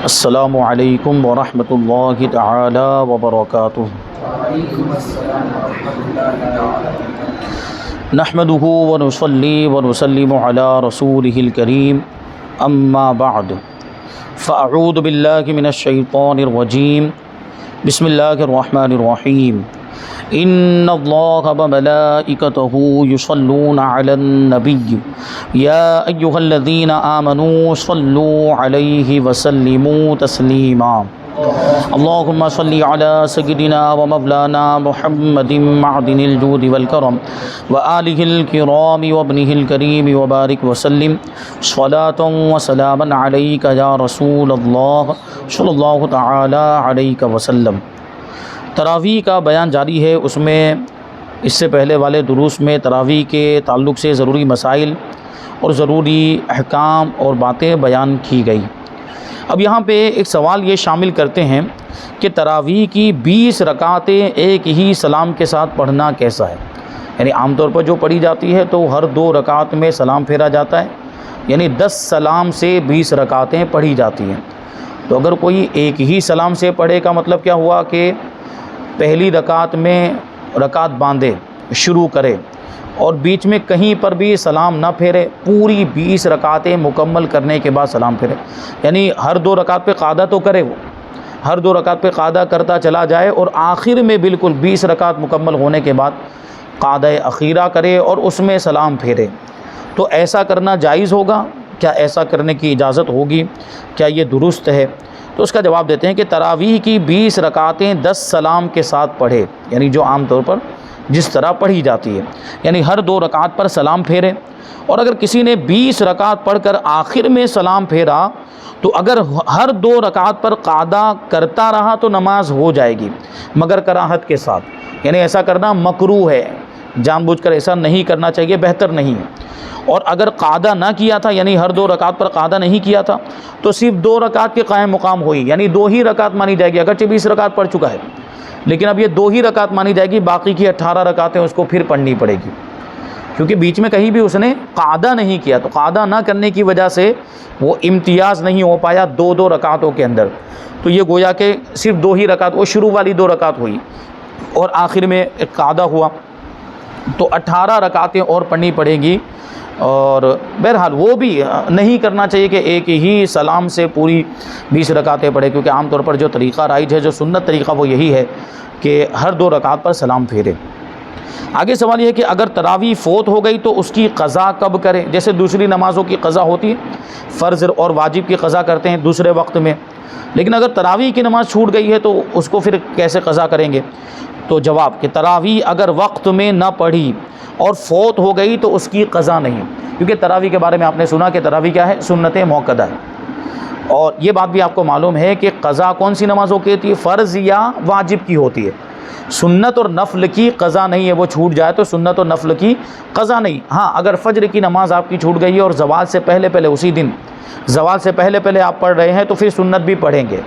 السلام علیکم ورحمۃ اللہ تعالی وبرکاتہ۔ نحمده ونصلی ونسلم علی رسولہ الکریم، اما بعد فاعوذ باللہ من الشیطان الرجیم، بسم اللہ الرحمن الرحیم۔ ان اللہ وملائکتہ یصلون علی النبی یا ایہا الذین آمنوا صلوا علیہ وسلموا تسلیما۔ اللہم صلی علی سیدنا ومولانا محمد معدن الجود والکرم وآلہ الکرام وابنہ الکریم وبارک وسلم صلاۃ وسلاما علیک یا رسول اللہ صلی اللہ تعالی علیہ وسلم۔ تراویح کا بیان جاری ہے، اس میں اس سے پہلے والے دروس میں تراویح کے تعلق سے ضروری مسائل اور ضروری احکام اور باتیں بیان کی گئی۔ اب یہاں پہ ایک سوال یہ شامل کرتے ہیں کہ تراویح کی 20 رکعتیں ایک ہی سلام کے ساتھ پڑھنا کیسا ہے؟ یعنی عام طور پر جو پڑھی جاتی ہے تو ہر 2 رکعت میں سلام پھیرا جاتا ہے، یعنی 10 سلام سے 20 رکعتیں پڑھی جاتی ہیں۔ تو اگر کوئی ایک ہی سلام سے پڑھے کا مطلب کیا ہوا کہ پہلی رکعت میں رکعت باندھے شروع کرے اور بیچ میں کہیں پر بھی سلام نہ پھیرے، پوری 20 رکعتیں مکمل کرنے کے بعد سلام پھیرے، یعنی ہر 2 رکعت پہ قعدہ تو کرے، وہ ہر 2 رکعت پہ قعدہ کرتا چلا جائے اور آخر میں بالکل 20 رکعت مکمل ہونے کے بعد قعدہ اخیرہ کرے اور اس میں سلام پھیرے۔ تو ایسا کرنا جائز ہوگا کیا؟ ایسا کرنے کی اجازت ہوگی کیا؟ یہ درست ہے؟ تو اس کا جواب دیتے ہیں کہ تراویح کی 20 رکعتیں 10 سلام کے ساتھ پڑھے، یعنی جو عام طور پر جس طرح پڑھی جاتی ہے، یعنی ہر 2 رکعت پر سلام پھیرے۔ اور اگر کسی نے 20 رکعت پڑھ کر آخر میں سلام پھیرا تو اگر ہر 2 رکعت پر قعدہ کرتا رہا تو نماز ہو جائے گی، مگر کراہت کے ساتھ، یعنی ایسا کرنا مکروہ ہے، جان بوجھ کر ایسا نہیں کرنا چاہیے، بہتر نہیں ہے۔ اور اگر قعدہ نہ کیا تھا، یعنی ہر 2 رکعت پر قعدہ نہیں کیا تھا، تو صرف 2 رکعت کے قائم مقام ہوئی، یعنی 2 ہی رکعت مانی جائے گی، اگرچہ 20 رکعت پڑھ چکا ہے لیکن اب یہ 2 ہی رکعت مانی جائے گی، باقی کی 18 رکعتیں اس کو پھر پڑھنی پڑے گی، کیونکہ بیچ میں کہیں بھی اس نے قعدہ نہیں کیا، تو قعدہ نہ کرنے کی وجہ سے وہ امتیاز نہیں ہو پایا 2 رکعتوں کے اندر۔ تو یہ گویا کہ صرف 2 ہی رکعت، وہ شروع والی 2 رکعت ہوئی اور آخر میں ایک قعدہ ہوا، تو 18 رکعتیں اور پڑھنی پڑیں گی۔ اور بہرحال وہ بھی نہیں کرنا چاہیے کہ ایک ہی سلام سے پوری 20 رکعتیں پڑھے، کیونکہ عام طور پر جو طریقہ رائج ہے، جو سنت طریقہ وہ یہی ہے کہ ہر 2 رکعت پر سلام پھیرے۔ آگے سوال یہ ہے کہ اگر تراویح فوت ہو گئی تو اس کی قضا کب کرے؟ جیسے دوسری نمازوں کی قضا ہوتی ہے، فرض اور واجب کی قضا کرتے ہیں دوسرے وقت میں، لیکن اگر تراویح کی نماز چھوٹ گئی ہے تو اس کو پھر کیسے قضا کریں گے؟ تو جواب کہ تراویح اگر وقت میں نہ پڑھی اور فوت ہو گئی تو اس کی قضا نہیں، کیونکہ تراویح کے بارے میں آپ نے سنا کہ تراویح کیا ہے؟ سنت موقدہ ہے، اور یہ بات بھی آپ کو معلوم ہے کہ قضا کون سی نمازوں کی ہوتی ہے؟ فرض یا واجب کی ہوتی ہے، سنت اور نفل کی قضا نہیں ہے۔ وہ چھوٹ جائے تو سنت اور نفل کی قضا نہیں۔ ہاں اگر فجر کی نماز آپ کی چھوٹ گئی ہے اور زوال سے پہلے پہلے، اسی دن زوال سے پہلے پہلے آپ پڑھ رہے ہیں تو پھر سنت بھی پڑھیں گے،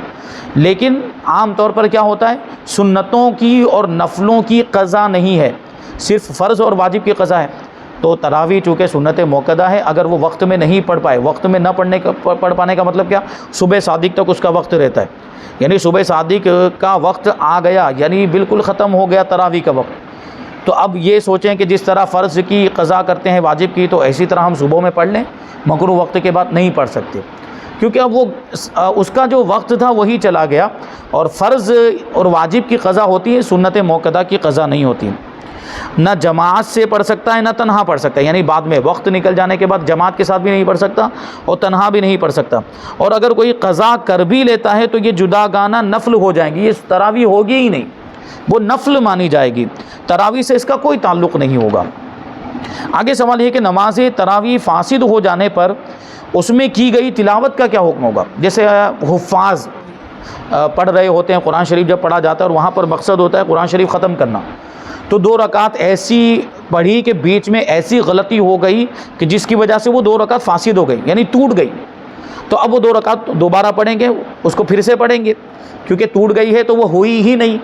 لیکن عام طور پر کیا ہوتا ہے؟ سنتوں کی اور نفلوں کی قضا نہیں ہے، صرف فرض اور واجب کی قضا ہے۔ تو تراویح چونکہ سنت موقدہ ہے، اگر وہ وقت میں نہیں پڑھ پائے، وقت میں نہ پڑھ پانے کا مطلب کیا؟ صبح صادق تک اس کا وقت رہتا ہے، یعنی صبح صادق کا وقت آ گیا، یعنی بالکل ختم ہو گیا تراویح کا وقت۔ تو اب یہ سوچیں کہ جس طرح فرض کی قضا کرتے ہیں واجب کی، تو اسی طرح ہم صبح میں پڑھ لیں، مکروہ وقت کے بعد نہیں پڑھ سکتے، کیونکہ اب وہ اس کا جو وقت تھا وہی چلا گیا، اور فرض اور واجب کی قضا ہوتی ہے، سنت موقدہ کی قضا نہیں ہوتی۔ نہ جماعت سے پڑھ سکتا ہے نہ تنہا پڑھ سکتا ہے، یعنی بعد میں وقت نکل جانے کے بعد جماعت کے ساتھ بھی نہیں پڑھ سکتا اور تنہا بھی نہیں پڑھ سکتا۔ اور اگر کوئی قضا کر بھی لیتا ہے تو یہ جداگانہ نفل ہو جائیں گی، یہ تراویح ہوگی ہی نہیں، وہ نفل مانی جائے گی، تراویح سے اس کا کوئی تعلق نہیں ہوگا۔ آگے سوال یہ کہ نماز تراویح فاسد ہو جانے پر اس میں کی گئی تلاوت کا کیا حکم ہوگا؟ جیسے حفاظ پڑھ رہے ہوتے ہیں، قرآن شریف جب پڑھا جاتا ہے اور وہاں پر مقصد ہوتا ہے قرآن شریف ختم کرنا، تو 2 رکعت ایسی پڑھی کہ بیچ میں ایسی غلطی ہو گئی کہ جس کی وجہ سے وہ 2 رکعت فاسد ہو گئی، یعنی ٹوٹ گئی، تو اب وہ 2 رکعت دوبارہ پڑھیں گے، اس کو پھر سے پڑھیں گے، کیونکہ ٹوٹ گئی ہے تو وہ ہوئی ہی نہیں،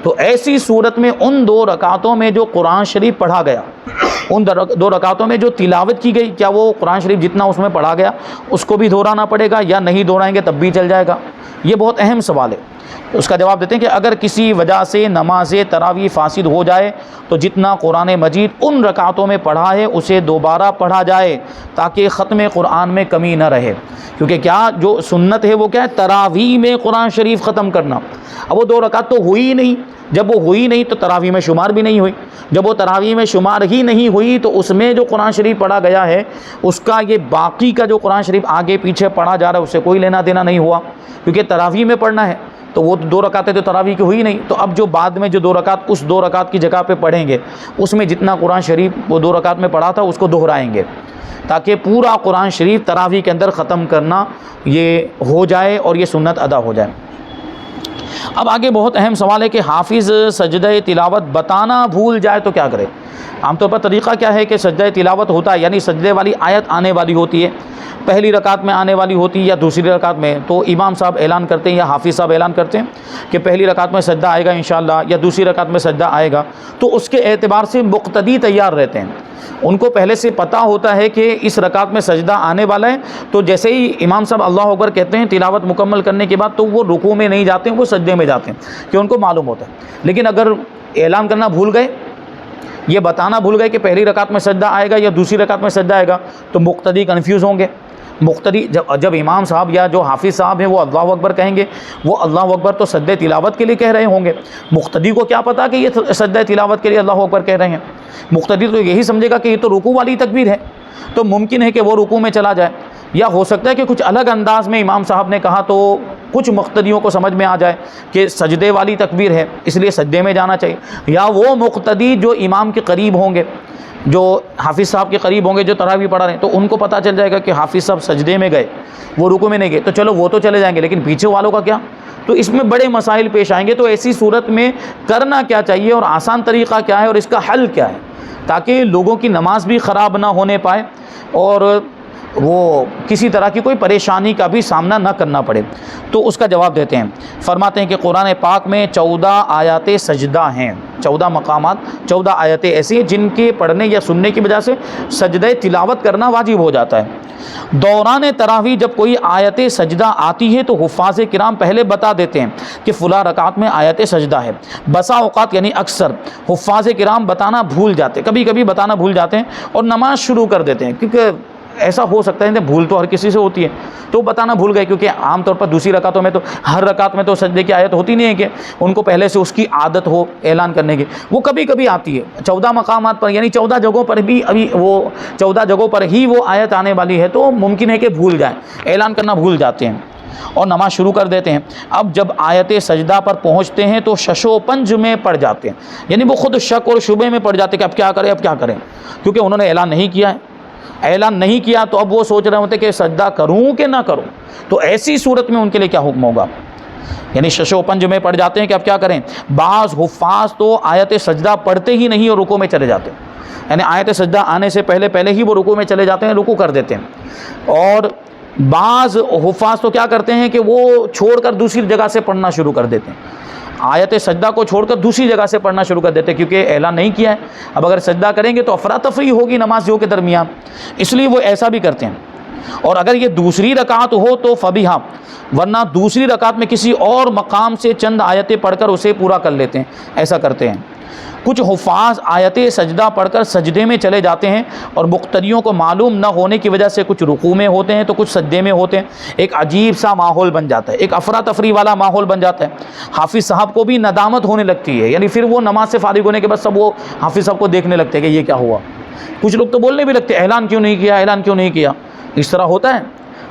تو ایسی صورت میں ان 2 رکعتوں میں جو قرآن شریف پڑھا گیا، ان 2 رکعتوں میں جو تلاوت کی گئی، کیا وہ قرآن شریف جتنا اس میں پڑھا گیا اس کو بھی دہرانا پڑے گا یا نہیں دہرائیں گے تب بھی چل جائے گا؟ یہ بہت اہم سوال ہے۔ اس کا جواب دیتے ہیں کہ اگر کسی وجہ سے نماز تراویح فاسد ہو جائے تو جتنا قرآن مجید ان رکعتوں میں پڑھا ہے اسے دوبارہ پڑھا جائے تاکہ ختم قرآن میں کمی نہ رہے، کیونکہ کیا جو سنت ہے وہ کیا ہے؟ تراویح میں قرآن شریف ختم کرنا۔ اب وہ 2 رکعت تو ہوئی ہی نہیں، جب وہ ہوئی نہیں تو تراویح میں شمار بھی نہیں ہوئی، جب وہ تراویح میں شمار ہی نہیں ہوئی تو اس میں جو قرآن شریف پڑھا گیا ہے اس کا یہ باقی کا جو قرآن شریف آگے پیچھے پڑھا جا رہا ہے اس سے کوئی لینا دینا نہیں ہوا، کیونکہ تراویح میں پڑھنا ہے تو وہ 2 رکعتیں تو تراویح کی ہوئی نہیں۔ تو اب جو بعد میں جو 2 رکعت اس 2 رکعت کی جگہ پہ پڑھیں گے اس میں جتنا قرآن شریف وہ 2 رکعت میں پڑھا تھا اس کو دہرائیں گے تاکہ پورا قرآن شریف تراویح کے اندر ختم کرنا یہ ہو جائے اور یہ سنت ادا ہو جائے۔ اب آگے بہت اہم سوال ہے کہ حافظ سجدہ تلاوت بتانا بھول جائے تو کیا کرے؟ عام طور پر طریقہ کیا ہے کہ سجدہ تلاوت ہوتا ہے، یعنی سجدے والی آیت آنے والی ہوتی ہے، پہلی رکعت میں آنے والی ہوتی ہے یا دوسری رکعت میں، تو امام صاحب اعلان کرتے ہیں یا حافظ صاحب اعلان کرتے ہیں کہ پہلی رکعت میں سجدہ آئے گا انشاءاللہ یا دوسری رکعت میں سجدہ آئے گا، تو اس کے اعتبار سے مقتدی تیار رہتے ہیں، ان کو پہلے سے پتہ ہوتا ہے کہ اس رکعت میں سجدہ آنے والا ہے، تو جیسے ہی امام صاحب اللہ اکبر کہتے ہیں تلاوت مکمل کرنے کے بعد تو وہ رکوع میں نہیں جاتے ہیں، وہ سجدے میں جاتے ہیں کہ ان کو معلوم ہوتا ہے۔ لیکن اگر اعلان کرنا بھول گئے، یہ بتانا بھول گئے کہ پہلی رکعت میں سجدہ آئے گا یا دوسری رکعت میں سجدہ آئے گا، تو مقتدی کنفیوز ہوں گے۔ مقتدی جب امام صاحب یا جو حافظ صاحب ہیں وہ اللہ اکبر کہیں گے، وہ اللہ اکبر تو سجدہ تلاوت کے لیے کہہ رہے ہوں گے، مقتدی کو کیا پتا کہ یہ سجدہ تلاوت کے لیے اللہ اکبر کہہ رہے ہیں؟ مقتدی تو یہی سمجھے گا کہ یہ تو رکوع والی تکبیر ہے، تو ممکن ہے کہ وہ رکوع میں چلا جائے، یا ہو سکتا ہے کہ کچھ الگ انداز میں امام صاحب نے کہا تو کچھ مقتدیوں کو سمجھ میں آ جائے کہ سجدے والی تکبیر ہے اس لیے سجدے میں جانا چاہیے، یا وہ مقتدی جو امام کے قریب ہوں گے، جو حافظ صاحب کے قریب ہوں گے جو تراویح پڑھا رہے ہیں، تو ان کو پتہ چل جائے گا کہ حافظ صاحب سجدے میں گئے، وہ رکوع میں نہیں گئے، تو چلو وہ تو چلے جائیں گے، لیکن پیچھے والوں کا کیا؟ تو اس میں بڑے مسائل پیش آئیں گے۔ تو ایسی صورت میں کرنا کیا چاہیے اور آسان طریقہ کیا ہے اور اس کا حل کیا ہے تاکہ لوگوں کی نماز بھی خراب نہ ہونے پائے اور وہ کسی طرح کی کوئی پریشانی کا بھی سامنا نہ کرنا پڑے؟ تو اس کا جواب دیتے ہیں، فرماتے ہیں کہ قرآن پاک میں 14 آیات سجدہ ہیں، 14 مقامات، 14 آیتیں ایسی ہیں جن کے پڑھنے یا سننے کی وجہ سے سجدہ تلاوت کرنا واجب ہو جاتا ہے۔ دوران تراویح جب کوئی آیت سجدہ آتی ہے تو حفاظ کرام پہلے بتا دیتے ہیں کہ فلاں رکعت میں آیت سجدہ ہے۔ بسا اوقات یعنی اکثر حفاظ کرام بتانا بھول جاتے ہیں، کبھی کبھی بتانا بھول جاتے ہیں اور نماز شروع کر دیتے ہیں، کیونکہ ایسا ہو سکتا ہے کہ بھول تو ہر کسی سے ہوتی ہے، تو بتانا بھول گئے، کیونکہ عام طور پر دوسری رکعتوں میں تو ہر رکعت میں تو سجدے کی آیت ہوتی نہیں ہے کہ ان کو پہلے سے اس کی عادت ہو اعلان کرنے کی، وہ کبھی کبھی آتی ہے 14 مقامات پر، یعنی 14 جگہوں پر بھی ابھی وہ 14 جگہوں پر ہی وہ آیت آنے والی ہے، تو ممکن ہے کہ بھول جائیں، اعلان کرنا بھول جاتے ہیں اور نماز شروع کر دیتے ہیں۔ اب جب آیت سجدہ پر پہنچتے ہیں تو شش و پنج میں پڑ جاتے ہیں، یعنی وہ خود شک اور شبے میں پڑ جاتے ہیں کہ اب کیا کریں، اب کیا کریں، کیونکہ انہوں نے اعلان نہیں کیا ہے، اعلان نہیں کیا تو اب وہ سوچ رہے ہوتے کہ سجدہ کروں کہ نہ کروں، تو ایسی صورت میں ان کے لیے کیا حکم ہوگا؟ یعنی شش و پنج میں پڑ جاتے ہیں کہ اب کیا کریں۔ بعض حفاظ تو آیت سجدہ پڑھتے ہی نہیں اور رکوع میں چلے جاتے ہیں، یعنی آیت سجدہ آنے سے پہلے ہی وہ رکوع میں چلے جاتے ہیں، رکوع کر دیتے ہیں، اور بعض حفاظ تو کیا کرتے ہیں کہ وہ چھوڑ کر دوسری جگہ سے پڑھنا شروع کر دیتے ہیں، آیت سجدہ کو چھوڑ کر دوسری جگہ سے پڑھنا شروع کر دیتے ہیں، کیونکہ اعلان نہیں کیا ہے، اب اگر سجدہ کریں گے تو افراتفری ہوگی نمازیوں کے درمیان، اس لیے وہ ایسا بھی کرتے ہیں۔ اور اگر یہ دوسری رکعت ہو تو فبیہا، ورنہ دوسری رکعت میں کسی اور مقام سے چند آیتیں پڑھ کر اسے پورا کر لیتے ہیں، ایسا کرتے ہیں۔ کچھ حفاظ آیت سجدہ پڑھ کر سجدے میں چلے جاتے ہیں اور مقتدیوں کو معلوم نہ ہونے کی وجہ سے کچھ رکوع میں ہوتے ہیں تو کچھ سجدے میں ہوتے ہیں، ایک عجیب سا ماحول بن جاتا ہے، ایک افراتفری والا ماحول بن جاتا ہے، حافظ صاحب کو بھی ندامت ہونے لگتی ہے، یعنی پھر وہ نماز سے فارغ ہونے کے بعد سب وہ حافظ صاحب کو دیکھنے لگتے ہیں کہ یہ کیا ہوا، کچھ لوگ تو بولنے بھی لگتے ہیں اعلان کیوں نہیں کیا، اعلان کیوں نہیں کیا، اس طرح ہوتا ہے۔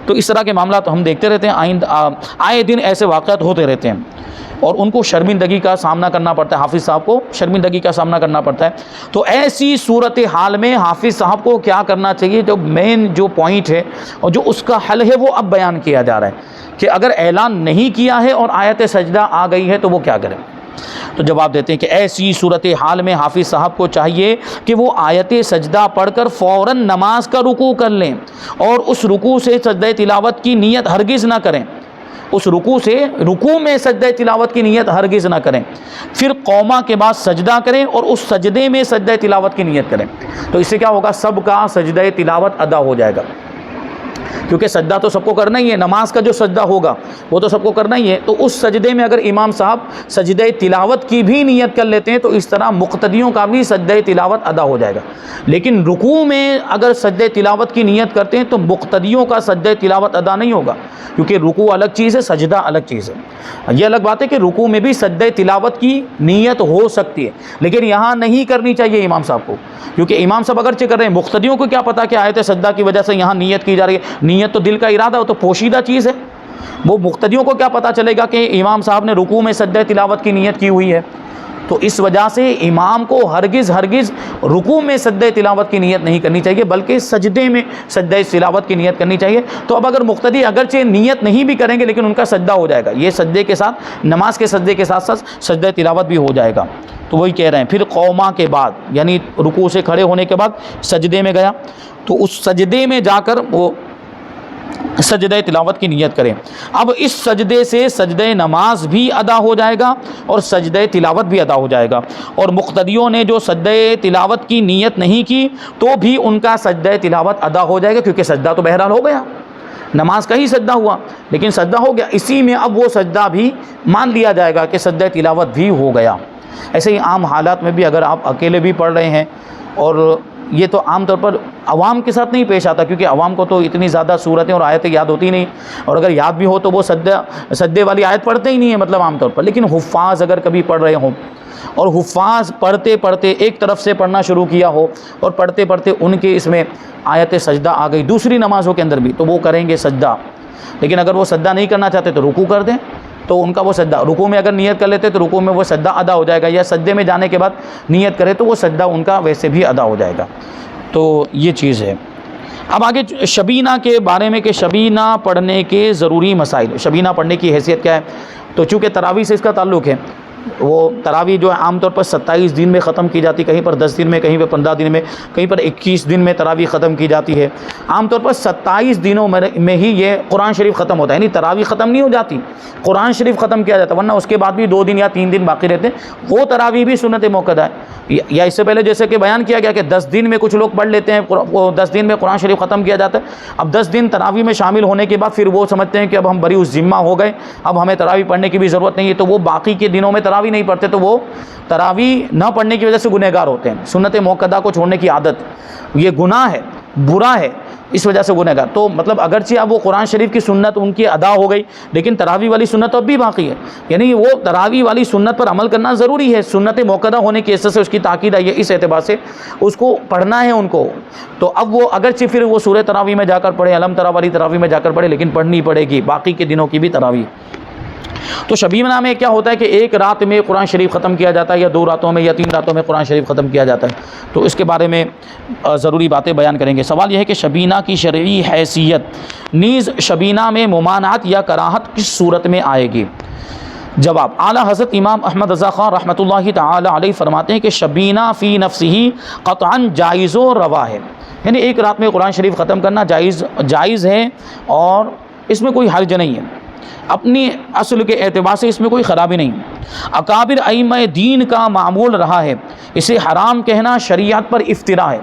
تو اس طرح کے معاملات ہم دیکھتے رہتے ہیں، آئے دن ایسے واقعات ہوتے رہتے ہیں اور ان کو شرمندگی کا سامنا کرنا پڑتا ہے، حافظ صاحب کو شرمندگی کا سامنا کرنا پڑتا ہے۔ تو ایسی صورتحال میں حافظ صاحب کو کیا کرنا چاہیے؟ جو مین جو پوائنٹ ہے اور جو اس کا حل ہے وہ اب بیان کیا جا رہا ہے کہ اگر اعلان نہیں کیا ہے اور آیت سجدہ آ گئی ہے تو وہ کیا کریں؟ تو جواب دیتے ہیں کہ ایسی صورتحال میں حافظ صاحب کو چاہیے کہ وہ آیت سجدہ پڑھ کر فوراً نماز کا رکوع کر لیں اور اس رکوع سے سجدہ تلاوت کی نیت ہرگز نہ کریں، اس رکوع میں سجدہ تلاوت کی نیت ہرگز نہ کریں، پھر قوما کے بعد سجدہ کریں اور اس سجدے میں سجدہ تلاوت کی نیت کریں، تو اس سے کیا ہوگا، سب کا سجدہ تلاوت ادا ہو جائے گا، کیونکہ سجدہ تو سب کو کرنا ہی ہے، نماز کا جو سجدہ ہوگا وہ تو سب کو کرنا ہی ہے، تو اس سجدے میں اگر امام صاحب سجدہ تلاوت کی بھی نیت کر لیتے ہیں تو اس طرح مقتدیوں کا بھی سجدہ تلاوت ادا ہو جائے گا، لیکن رکوع میں اگر سجدہ تلاوت کی نیت کرتے ہیں تو مقتدیوں کا سجدہ تلاوت ادا نہیں ہوگا، کیونکہ رکوع الگ چیز ہے، سجدہ الگ چیز ہے۔ یہ الگ بات ہے کہ رکوع میں بھی سجدہ تلاوت کی نیت ہو سکتی ہے، لیکن یہاں نہیں کرنی چاہیے امام صاحب کو، کیونکہ امام صاحب اگرچہ کر رہے ہیں، مقتدیوں کو کیا پتا کہ آیت سجدہ کی وجہ سے یہاں نیت کی جا رہی ہے، نیت تو دل کا ارادہ ہو تو پوشیدہ چیز ہے، وہ مقتدیوں کو کیا پتا چلے گا کہ امام صاحب نے رکوع میں سجدہ تلاوت کی نیت کی ہوئی ہے، تو اس وجہ سے امام کو ہرگز رکوع میں سجدہ تلاوت کی نیت نہیں کرنی چاہیے، بلکہ سجدے میں سجدہ تلاوت کی نیت کرنی چاہیے۔ تو اب اگر مقتدی اگرچہ نیت نہیں بھی کریں گے لیکن ان کا سجدہ ہو جائے گا، یہ سجدے کے ساتھ، نماز کے سجدے کے ساتھ ساتھ سجدہ تلاوت بھی ہو جائے گا۔ تو وہی کہہ رہے ہیں پھر قوما کے بعد، یعنی رکوع سے کھڑے ہونے کے بعد سجدے میں گیا تو اس سجدے میں جا کر وہ سجدہ تلاوت کی نیت کریں۔ اب اس سجدے سے سجدہ نماز بھی ادا ہو جائے گا اور سجدہ تلاوت بھی ادا ہو جائے گا، اور مقتدیوں نے جو سجدہ تلاوت کی نیت نہیں کی تو بھی ان کا سجدہ تلاوت ادا ہو جائے گا، کیونکہ سجدہ تو بہرحال ہو گیا، نماز کا ہی سجدہ ہوا لیکن سجدہ ہو گیا، اسی میں اب وہ سجدہ بھی مان لیا جائے گا کہ سجدہ تلاوت بھی ہو گیا۔ ایسے ہی عام حالات میں بھی اگر آپ اکیلے بھی پڑھ رہے ہیں، اور یہ تو عام طور پر عوام کے ساتھ نہیں پیش آتا، کیونکہ عوام کو تو اتنی زیادہ صورتیں اور آیتیں یاد ہوتی نہیں، اور اگر یاد بھی ہو تو وہ سجدے والی آیت پڑھتے ہی نہیں ہیں مطلب عام طور پر، لیکن حفاظ اگر کبھی پڑھ رہے ہوں اور حفاظ پڑھتے پڑھتے ایک طرف سے پڑھنا شروع کیا ہو اور پڑھتے پڑھتے ان کے اس میں آیت سجدہ آ گئی دوسری نمازوں کے اندر بھی، تو وہ کریں گے سجدہ، لیکن اگر وہ سجدہ نہیں کرنا چاہتے تو رکوع کر دیں، تو ان کا وہ سجدہ، رکوع میں اگر نیت کر لیتے تو رکوع میں وہ سجدہ ادا ہو جائے گا، یا سجدے میں جانے کے بعد نیت کرے تو وہ سجدہ ان کا ویسے بھی ادا ہو جائے گا۔ تو یہ چیز ہے۔ اب آگے شبینہ کے بارے میں کہ شبینہ پڑھنے کے ضروری مسائل، شبینہ پڑھنے کی حیثیت کیا ہے، تو چونکہ تراویح سے اس کا تعلق ہے، وہ تراویح جو ہے عام طور پر 27 دن میں ختم کی جاتی، کہیں پر 10 دن میں، کہیں پر 15 دن میں، کہیں پر 21 دن میں تراویح ختم کی جاتی ہے، عام طور پر 27 دنوں میں ہی یہ قرآن شریف ختم ہوتا ہے، یعنی تراویح ختم نہیں ہو جاتی، قرآن شریف ختم کیا جاتا ہے، ورنہ اس کے بعد بھی 2 دن یا 3 دن باقی رہتے ہیں، وہ تراویح بھی سنت موقدہ ہے، یا اس سے پہلے جیسے کہ بیان کیا گیا کہ 10 دن میں کچھ لوگ پڑھ لیتے ہیں، وہ 10 دن میں قرآن شریف ختم کیا جاتا ہے، اب 10 دن تراویح میں شامل ہونے کے بعد پھر وہ سمجھتے ہیں کہ اب ہم بری الذمہ ہو گئے، اب ہمیں تراویح پڑھنے کی بھی ضرورت نہیں ہے، تو وہ باقی کے دنوں میں تراویح نہیں پڑھتے، تو وہ تراویح نہ پڑھنے کی وجہ سے گنہگار ہوتے ہیں، سنت موقدہ کو چھوڑنے کی عادت یہ گناہ ہے، برا ہے، اس وجہ سے گنہگار۔ تو مطلب اگرچہ اب وہ قرآن شریف کی سنت ان کی ادا ہو گئی لیکن تراویح والی سنت اب بھی باقی ہے، یعنی وہ تراویح والی سنت پر عمل کرنا ضروری ہے، سنت موقدہ ہونے کی حیثیت سے اس کی تاکید ہے، اس اعتبار سے اس کو پڑھنا ہے ان کو، تو اب وہ اگرچہ پھر وہ سورہ تراویح میں جا کر پڑھے، علم ترا والی تراویح میں جا کر پڑھے، لیکن پڑھنی پڑے گی باقی کے دنوں کی بھی تراویح۔ تو شبینہ میں کیا ہوتا ہے کہ ایک رات میں قرآن شریف ختم کیا جاتا ہے، یا 2 راتوں میں یا 3 راتوں میں قرآن شریف ختم کیا جاتا ہے، تو اس کے بارے میں ضروری باتیں بیان کریں گے۔ سوال یہ ہے کہ شبینہ کی شرعی حیثیت، نیز شبینہ میں ممانعت یا کراہت کس صورت میں آئے گی؟ جواب، اعلیٰ حضرت امام احمد رضا خان رحمۃ اللہ تعالی علیہ فرماتے ہیں کہ شبینہ فی نفسہ قطعاً جائز و روا ہے، یعنی ایک رات میں قرآن شریف ختم کرنا جائز ہے اور اس میں کوئی حرج نہیں ہے، اپنی اصل کے اعتبار سے اس میں کوئی خرابی نہیں۔ اکابر ائمہ دین کا معمول رہا ہے، اسے حرام کہنا شریعت پر افتراء ہے،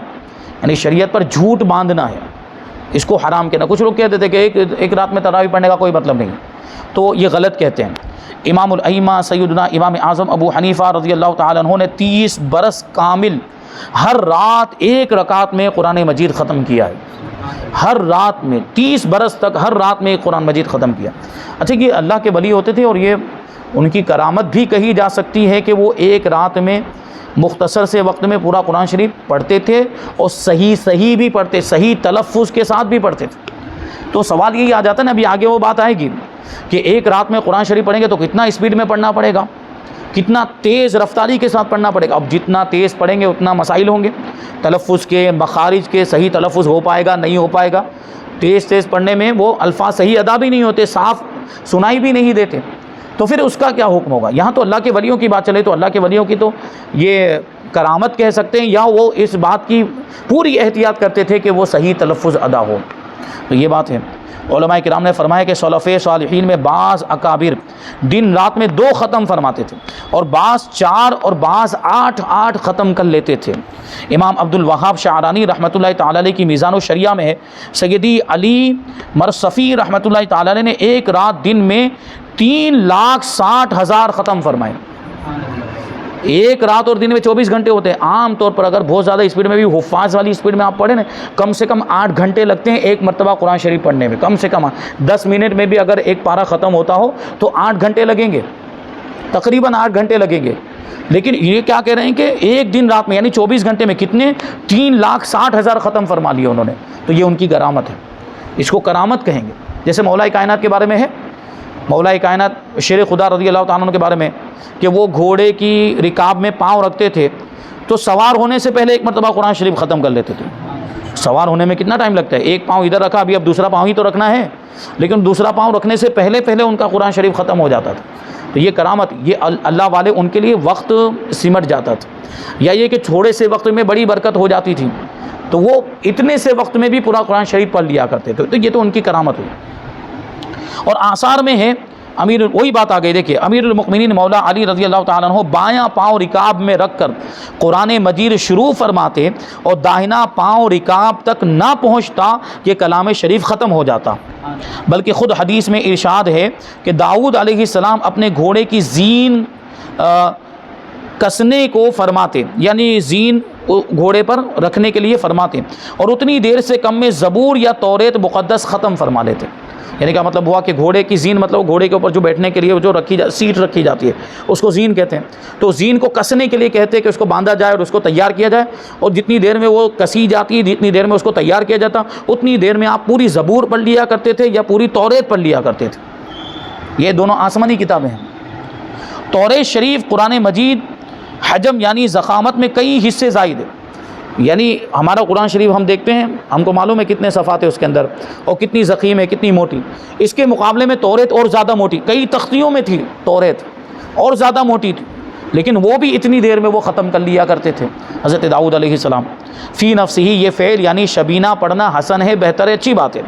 یعنی شریعت پر جھوٹ باندھنا ہے، اس کو حرام کہنا۔ کچھ لوگ کہتے تھے کہ ایک رات میں تراویح پڑھنے کا کوئی مطلب نہیں، تو یہ غلط کہتے ہیں۔ امام الائمہ سیدنا امام اعظم ابو حنیفہ رضی اللہ تعالیٰ عنہ نے 30 برس کامل ہر رات 1 رکعت میں قرآن مجید ختم کیا ہے، ہر رات میں 30 برس تک ہر رات میں قرآن مجید ختم کیا۔ اچھا، یہ اللہ کے ولی ہوتے تھے اور یہ ان کی کرامت بھی کہی جا سکتی ہے کہ وہ ایک رات میں مختصر سے وقت میں پورا قرآن شریف پڑھتے تھے اور صحیح بھی پڑھتے، صحیح تلفظ کے ساتھ بھی پڑھتے تھے۔ تو سوال یہی آ جاتا ہے نا، ابھی آگے وہ بات آئے گی کہ ایک رات میں قرآن شریف پڑھیں گے تو کتنا اسپیڈ میں پڑھنا پڑے گا، کتنا تیز رفتاری کے ساتھ پڑھنا پڑے گا۔ اب جتنا تیز پڑھیں گے اتنا مسائل ہوں گے، تلفظ کے، مخارج کے، صحیح تلفظ ہو پائے گا نہیں ہو پائے گا، تیز پڑھنے میں وہ الفاظ صحیح ادا بھی نہیں ہوتے، صاف سنائی بھی نہیں دیتے، تو پھر اس کا کیا حکم ہوگا؟ یہاں تو اللہ کے ولیوں کی بات چلے تو اللہ کے ولیوں کی تو یہ کرامت کہہ سکتے ہیں، یا وہ اس بات کی پوری احتیاط کرتے تھے کہ وہ صحیح تلفظ ادا ہو، تو یہ بات ہے۔ علماء کرام نے فرمایا کہ سلف صالحین میں بعض اکابر دن رات میں 2 ختم فرماتے تھے، اور بعض 4 اور بعض 8 ختم کر لیتے تھے۔ امام عبد الوہاب شعرانی رحمۃ اللہ تعالی علیہ کی میزان الشریعہ میں ہے، سیدی علی مرصفی رحمۃ اللہ تعالی علیہ نے ایک رات دن میں 3,60,000 ختم فرمائے۔ ایک رات اور دن میں 24 گھنٹے ہوتے ہیں۔ عام طور پر اگر بہت زیادہ اسپیڈ میں بھی حفاظ والی اسپیڈ میں آپ پڑھیں نا، کم سے کم 8 گھنٹے لگتے ہیں ایک مرتبہ قرآن شریف پڑھنے میں، کم سے کم 10 منٹ میں بھی اگر ایک پارہ ختم ہوتا ہو تو 8 گھنٹے لگیں گے، تقریباً 8 گھنٹے لگیں گے۔ لیکن یہ کیا کہہ رہے ہیں کہ ایک دن رات میں یعنی 24 گھنٹے میں کتنے 3,60,000 ختم فرما لیے انہوں نے۔ تو یہ ان کی کرامت ہے، اس کو کرامت کہیں گے۔ جیسے مولا کائنات کے بارے میں ہے، مولا کائنات شیر خدا رضی اللہ تعالیٰ عنہ کے بارے میں کہ وہ گھوڑے کی رکاب میں پاؤں رکھتے تھے تو سوار ہونے سے پہلے ایک مرتبہ قرآن شریف ختم کر لیتے تھے۔ سوار ہونے میں کتنا ٹائم لگتا ہے؟ ایک پاؤں ادھر رکھا، اب دوسرا پاؤں ہی تو رکھنا ہے، لیکن دوسرا پاؤں رکھنے سے پہلے ان کا قرآن شریف ختم ہو جاتا تھا۔ تو یہ کرامت، یہ اللہ والے ان کے لیے وقت سمٹ جاتا تھا، یا یہ کہ تھوڑے سے وقت میں بڑی برکت ہو جاتی تھی تو وہ اتنے سے وقت میں بھی پورا قرآن شریف پڑھ لیا کرتے تھے۔ تو یہ تو ان کی کرامت ہوئی۔ اور آثار میں ہے، وہی بات آ گئی، دیکھیے امیر المؤمنین مولا علی رضی اللہ تعالیٰ عنہ بایاں پاؤں رکاب میں رکھ کر قرآن مجید شروع فرماتے اور داہنا پاؤں رکاب تک نہ پہنچتا کہ کلام شریف ختم ہو جاتا، بلکہ خود حدیث میں ارشاد ہے کہ داؤد علیہ السلام اپنے گھوڑے کی زین کسنے کو فرماتے، یعنی زین گھوڑے پر رکھنے کے لیے فرماتے، اور اتنی دیر سے کم میں زبور یا توریت مقدس ختم فرما لیتے۔ یعنی کیا مطلب ہوا کہ گھوڑے کی زین مطلب گھوڑے کے اوپر جو بیٹھنے کے لیے جو سیٹ رکھی جاتی ہے اس کو زین کہتے ہیں۔ تو زین کو کسنے کے لیے کہتے ہیں کہ اس کو باندھا جائے اور اس کو تیار کیا جائے، اور جتنی دیر میں وہ کسی جاتی ہے، جتنی دیر میں اس کو تیار کیا جاتا، اتنی دیر میں آپ پوری زبور پڑھ لیا کرتے تھے یا پوری توریت پڑھ لیا کرتے تھے۔ یہ دونوں آسمانی کتابیں ہیں۔ توریت شریف قرآن مجید حجم یعنی ضخامت میں کئی حصے زائد ہے، یعنی ہمارا قرآن شریف ہم دیکھتے ہیں، ہم کو معلوم ہے کتنے صفحات ہیں اس کے اندر اور کتنی ضخیم ہے، کتنی موٹی۔ اس کے مقابلے میں توریت اور زیادہ موٹی، کئی تختیوں میں تھی توریت، اور زیادہ موٹی تھی، لیکن وہ بھی اتنی دیر میں وہ ختم کر لیا کرتے تھے حضرت داؤد علیہ السلام۔ فی نفسہ یہ فعل یعنی شبینہ پڑھنا حسن ہے، بہتر ہے، اچھی بات ہے۔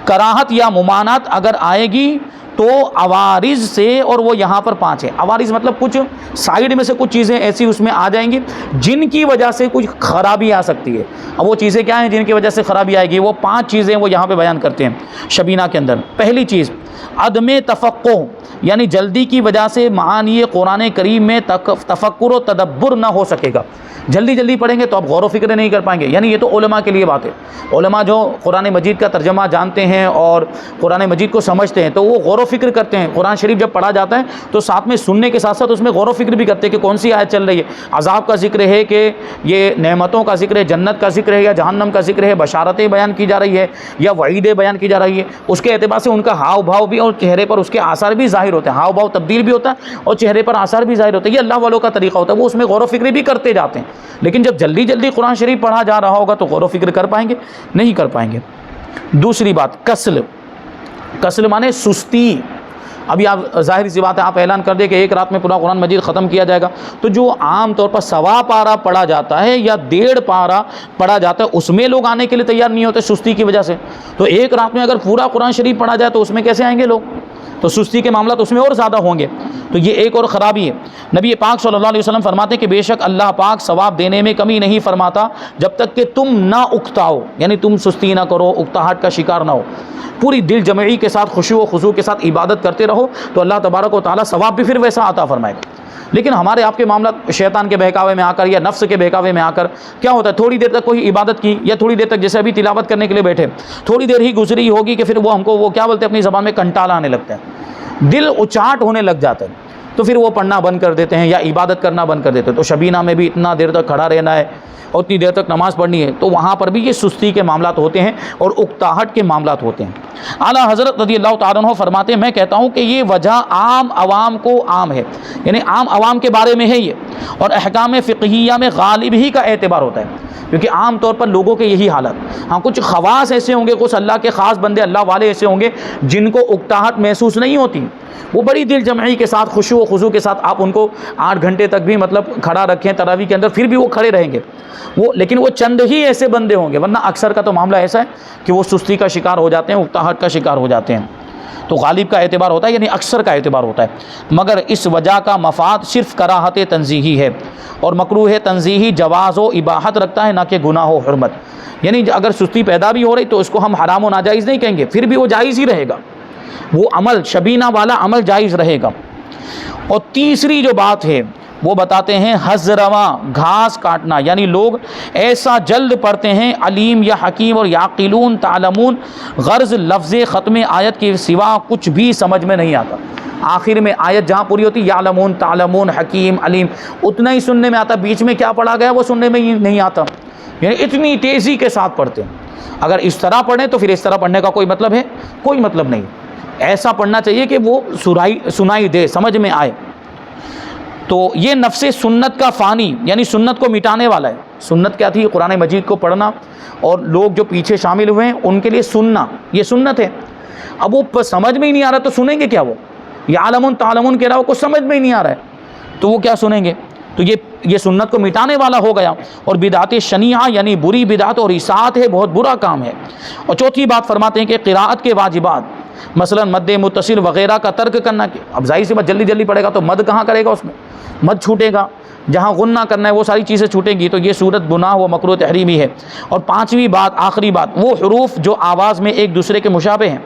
کراہت یا ممانعت اگر آئے گی تو عوارض سے، اور وہ یہاں پر 5 ہیں۔ عوارض مطلب کچھ سائیڈ میں سے کچھ چیزیں ایسی اس میں آ جائیں گی جن کی وجہ سے کچھ خرابی آ سکتی ہے۔ اب وہ چیزیں کیا ہیں جن کی وجہ سے خرابی آئے گی؟ وہ 5 چیزیں وہ یہاں پہ بیان کرتے ہیں شبینہ کے اندر۔ پہلی چیز عدم تفقہ، یعنی جلدی کی وجہ سے معانی قرآن کریم میں تفکر و تدبر نہ ہو سکے گا۔ جلدی پڑھیں گے تو آپ غور و فکر نہیں کر پائیں گے، یعنی یہ تو علماء کے لیے بات ہے۔ علماء جو قرآن مجید کا ترجمہ جانتے ہیں اور قرآن مجید کو سمجھتے ہیں تو وہ غور و فکر کرتے ہیں۔ قرآن شریف جب پڑھا جاتا ہے تو ساتھ میں سننے کے ساتھ ساتھ اس میں غور و فکر بھی کرتے ہیں کہ کون سی آیت چل رہی ہے، عذاب کا ذکر ہے کہ یہ نعمتوں کا ذکر ہے، جنت کا ذکر ہے یا جہنم کا ذکر ہے، بشارتیں بیان کی جا رہی ہے یا وعیدیں بیان کی جا رہی ہے۔ اس کے اعتبار سے ان کا ہاؤ بھاؤ بھی اور چہرے پر اس کے آثار بھی ظاہر ہوتے ہیں، ہاؤ بھاؤ تبدیل بھی ہوتا ہے اور چہرے پر آثار بھی ظاہر ہوتے ہیں۔ یہ اللہ والوں کا طریقہ ہوتا ہے، وہ اس میں غور و فکر بھی کرتے جاتے ہیں۔ لیکن جب جلدی قرآن شریف پڑھا جا رہا ہوگا تو غور و فکر کر پائیں گے؟ نہیں کر پائیں گے۔ دوسری بات کسل مانے سستی۔ ابھی آپ ظاہر سی بات ہے، آپ اعلان کر دیں کہ ایک رات میں پورا قرآن مجید ختم کیا جائے گا، تو جو عام طور پر 1.25 پارہ پڑھا جاتا ہے یا 1.5 پارہ پڑھا جاتا ہے اس میں لوگ آنے کے لیے تیار نہیں ہوتے سستی کی وجہ سے۔ تو ایک رات میں اگر پورا قرآن شریف پڑھا جائے تو اس میں کیسے آئیں گے لوگ؟ تو سستی کے معاملات اس میں اور زیادہ ہوں گے۔ تو یہ ایک اور خرابی ہے۔ نبی پاک صلی اللہ علیہ وسلم فرماتے ہیں کہ بے شک اللہ پاک ثواب دینے میں کمی نہیں فرماتا جب تک کہ تم نہ اکتاؤ، یعنی تم سستی نہ کرو، اکتاہٹ کا شکار نہ ہو، پوری دل جمعی کے ساتھ خشوع و خضوع کے ساتھ عبادت کرتے رہو تو اللہ تبارک و تعالیٰ ثواب بھی پھر ویسا عطا فرمائے گا۔ لیکن ہمارے آپ کے معاملات شیطان کے بہکاوے میں آ کر یا نفس کے بہکاوے میں آ کر کیا ہوتا ہے، تھوڑی دیر تک کوئی عبادت کی یا تھوڑی دیر تک جیسے ابھی تلاوت کرنے کے لیے بیٹھے، تھوڑی دیر ہی گزری ہوگی کہ پھر وہ ہم کو وہ کیا بولتے ہیں اپنی زبان میں کنٹالا آنے لگتا ہے، دل اچاٹ ہونے لگ جاتا ہے، تو پھر وہ پڑھنا بند کر دیتے ہیں یا عبادت کرنا بند کر دیتے ہیں۔ تو شبینہ میں بھی اتنا دیر تک کھڑا رہنا ہے اور اتنی دیر تک نماز پڑھنی ہے، تو وہاں پر بھی یہ سستی کے معاملات ہوتے ہیں اور اکتاہٹ کے معاملات ہوتے ہیں۔ اعلیٰ حضرت رضی اللہ تعالیٰ عنہ فرماتے ہیں میں کہتا ہوں کہ یہ وجہ عام عوام کو عام ہے، یعنی عام عوام کے بارے میں ہے یہ اور احکام فقہیہ میں غالب ہی کا اعتبار ہوتا ہے، کیونکہ عام طور پر لوگوں کے یہی حالت، ہاں کچھ خواص ایسے ہوں گے، کچھ اللہ کے خاص بندے اللہ والے ایسے ہوں گے جن کو اکتاہٹ محسوس نہیں ہوتی، وہ بڑی دل جمعی کے ساتھ خشوع و خضوع کے ساتھ آپ ان کو 8 گھنٹے تک بھی مطلب کھڑا رکھیں تراویح کے اندر، پھر بھی وہ کھڑے رہیں گے، لیکن وہ چند ہی ایسے بندے ہوں گے، ورنہ اکثر کا تو معاملہ ایسا ہے کہ وہ سستی کا شکار ہو جاتے ہیں، اکتاہٹ کا شکار ہو جاتے ہیں۔ تو غالب کا اعتبار ہوتا ہے، یعنی اکثر کا اعتبار ہوتا ہے، مگر اس وجہ کا مفاد صرف کراہت تنزیہی ہے، اور مکروہ تنزیہی جواز و اباحت رکھتا ہے، نہ کہ گناہ و حرمت۔ یعنی اگر سستی پیدا بھی ہو رہی تو اس کو ہم حرام و ناجائز نہیں کہیں گے، پھر بھی وہ جائز ہی رہے گا، وہ عمل شبینہ والا عمل جائز رہے گا۔ اور تیسری جو بات ہے وہ بتاتے ہیں حضرواں گھاس کاٹنا، یعنی لوگ ایسا جلد پڑھتے ہیں علیم یا حکیم اور یعقلون تعلمون، غرض لفظ ختم آیت کے سوا کچھ بھی سمجھ میں نہیں آتا، آخر میں آیت جہاں پوری ہوتی یعلمون تعلمون حکیم علیم اتنا ہی سننے میں آتا، بیچ میں کیا پڑھا گیا وہ سننے میں ہی نہیں آتا، یعنی اتنی تیزی کے ساتھ پڑھتے ہیں۔ اگر اس طرح پڑھیں تو پھر اس طرح پڑھنے کا کوئی مطلب ہے؟ کوئی مطلب نہیں، ایسا پڑھنا چاہیے کہ وہ سنائی دے، سمجھ میں آئے۔ تو یہ نفس سنت کا فانی، یعنی سنت کو مٹانے والا ہے۔ سنت کیا تھی؟ قرآن مجید کو پڑھنا، اور لوگ جو پیچھے شامل ہوئے ہیں ان کے لیے سننا، یہ سنت ہے۔ اب وہ سمجھ میں ہی نہیں آ رہا تو سنیں گے کیا؟ وہ یعلمون تعلمون کے علاوہ کچھ سمجھ میں ہی نہیں آ رہا ہے تو وہ کیا سنیں گے؟ تو یہ سنت کو مٹانے والا ہو گیا۔ اور بدعت شنیعہ یعنی بری بدعت اور اساءت ہے، بہت برا کام ہے۔ اور چوتھی بات فرماتے ہیں کہ قراءت کے واجبات، مثلا مد متصل وغیرہ کا ترک کرنا، اب ظاہر سی بات جلدی جلدی پڑھے گا تو مد کہاں کرے گا، اس میں مد چھوٹے گا، جہاں غنہ کرنا ہے وہ ساری چیزیں چھوٹیں گی، تو یہ صورت گناہ و مکروہ تحریمی ہے۔ اور پانچویں بات، آخری بات، وہ حروف جو آواز میں ایک دوسرے کے مشابہ ہیں،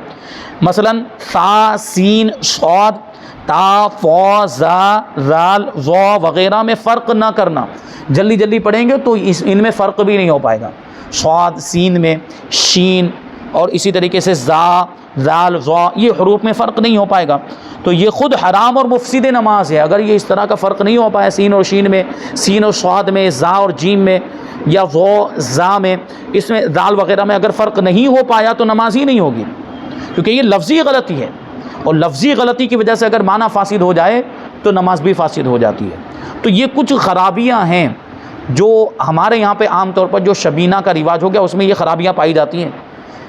مثلا ثا سین صاد تا فا زا رال ظا وغیرہ میں فرق نہ کرنا، جلدی جلدی پڑھیں گے تو ان میں فرق بھی نہیں ہو پائے گا، صاد سین میں، شین اور اسی طریقے سے زا زال ظا، یہ حروف میں فرق نہیں ہو پائے گا، تو یہ خود حرام اور مفسد نماز ہے۔ اگر یہ اس طرح کا فرق نہیں ہو پایا سین اور شین میں، سین اور صاد میں، زا اور جیم میں، یا ظا زا میں، اس میں دال وغیرہ میں اگر فرق نہیں ہو پایا تو نماز ہی نہیں ہوگی، کیونکہ یہ لفظی غلطی ہے، اور لفظی غلطی کی وجہ سے اگر معنی فاسد ہو جائے تو نماز بھی فاسد ہو جاتی ہے۔ تو یہ کچھ خرابیاں ہیں جو ہمارے یہاں پہ عام طور پر جو شبینہ کا رواج ہو گیا اس میں یہ خرابیاں پائی جاتی ہیں،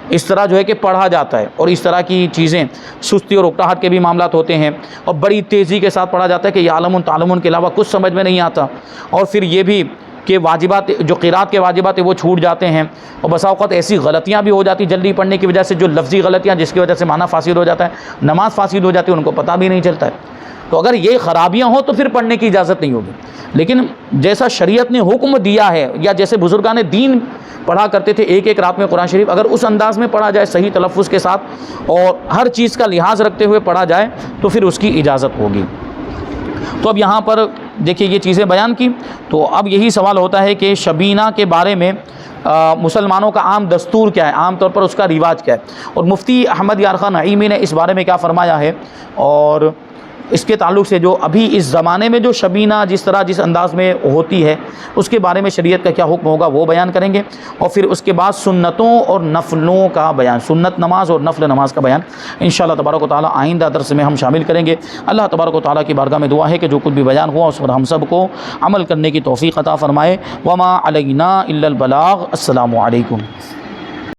اس طرح جو ہے کہ پڑھا جاتا ہے، اور اس طرح کی چیزیں سستی اور اکتاہٹ کے بھی معاملات ہوتے ہیں، اور بڑی تیزی کے ساتھ پڑھا جاتا ہے کہ یعلمون تعلمون کے علاوہ کچھ سمجھ میں نہیں آتا، اور پھر یہ بھی کہ واجبات جو قرات کے واجبات ہیں وہ چھوٹ جاتے ہیں، اور بسا اوقات ایسی غلطیاں بھی ہو جاتی جلدی پڑھنے کی وجہ سے، جو لفظی غلطیاں جس کی وجہ سے معنی فاسد ہو جاتا ہے، نماز فاسد ہو جاتی ہے، ان کو پتہ بھی نہیں چلتا ہے۔ تو اگر یہ خرابیاں ہوں تو پھر پڑھنے کی اجازت نہیں ہوگی، لیکن جیسا شریعت نے حکم دیا ہے، یا جیسے بزرگان دین پڑھا کرتے تھے ایک ایک رات میں قرآن شریف، اگر اس انداز میں پڑھا جائے صحیح تلفظ کے ساتھ اور ہر چیز کا لحاظ رکھتے ہوئے پڑھا جائے تو پھر اس کی اجازت ہوگی۔ تو اب یہاں پر دیکھیے یہ چیزیں بیان کی، تو اب یہی سوال ہوتا ہے کہ شبینہ کے بارے میں مسلمانوں کا عام دستور کیا ہے، عام طور پر اس کا رواج کیا ہے، اور مفتی احمد یار خان نعیمی نے اس بارے میں کیا فرمایا ہے، اور اس کے تعلق سے جو ابھی اس زمانے میں جو شبینہ جس طرح جس انداز میں ہوتی ہے اس کے بارے میں شریعت کا کیا حکم ہوگا وہ بیان کریں گے، اور پھر اس کے بعد سنتوں اور نفلوں کا بیان، سنت نماز اور نفل نماز کا بیان انشاءاللہ تبارک و تعالی آئندہ درس میں ہم شامل کریں گے۔ اللہ تبارک و تعالی کی بارگاہ میں دعا ہے کہ جو کچھ بھی بیان ہوا اس پر ہم سب کو عمل کرنے کی توفیق عطا فرمائے۔ وما علینا الا البلاغ۔ السلام علیکم۔